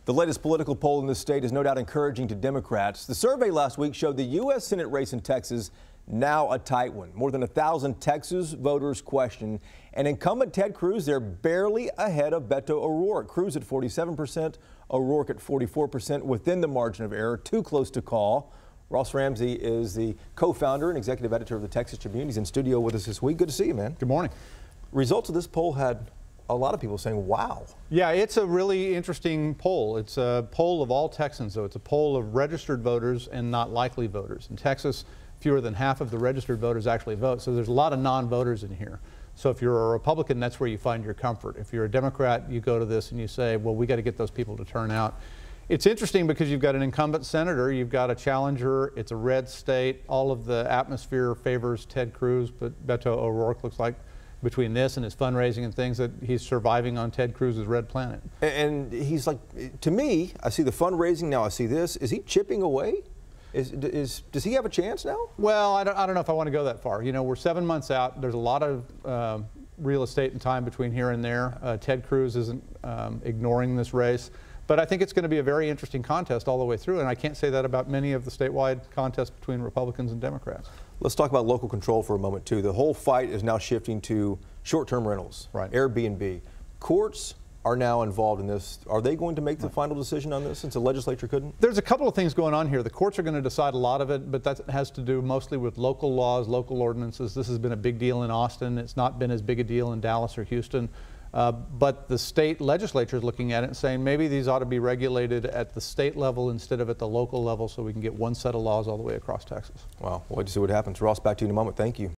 The latest political poll in the state is no doubt encouraging to Democrats. The survey last week showed the U.S. Senate race in Texas now a tight one. More than 1,000 Texas voters questioned. And incumbent Ted Cruz, they're barely ahead of Beto O'Rourke. Cruz at 47%, O'Rourke at 44%, within the margin of error, too close to call. Ross Ramsey is the co-founder and executive editor of the Texas Tribune. He's in studio with us this week. Good to see you, man. Good morning. Results of this poll had a lot of people saying, wow. Yeah, it's a really interesting poll. It's a poll of all Texans, though. It's a poll of registered voters and not likely voters. In Texas, fewer than half of the registered voters actually vote, so there's a lot of non-voters in here. So if you're a Republican, that's where you find your comfort. If you're a Democrat, you go to this and you say, well, we got to get those people to turn out. It's interesting because you've got an incumbent senator, you've got a challenger, it's a red state, all of the atmosphere favors Ted Cruz, but Beto O'Rourke looks like between this and his fundraising and things that he's surviving on Ted Cruz's red planet. And he's like, to me, I see the fundraising, now I see this. Is he chipping away? Does he have a chance now? Well, I don't know if I want to go that far. You know, we're 7 months out. There's a lot of real estate and time between here and there. Ted Cruz isn't ignoring this race. But I think it's going to be a very interesting contest all the way through, and I can't say that about many of the statewide contests between Republicans and Democrats. Let's talk about local control for a moment, too. The whole fight is now shifting to short-term rentals, right? Airbnb. Courts are now involved in this. Are they going to make the final decision on this since the legislature couldn't? There's a couple of things going on here. The courts are going to decide a lot of it, but that has to do mostly with local laws, local ordinances. This has been a big deal in Austin. It's not been as big a deal in Dallas or Houston. But the state legislature is looking at it and saying maybe these ought to be regulated at the state level instead of at the local level so we can get one set of laws all the way across Texas. Wow, we'll wait to see what happens. Ross, back to you in a moment. Thank you.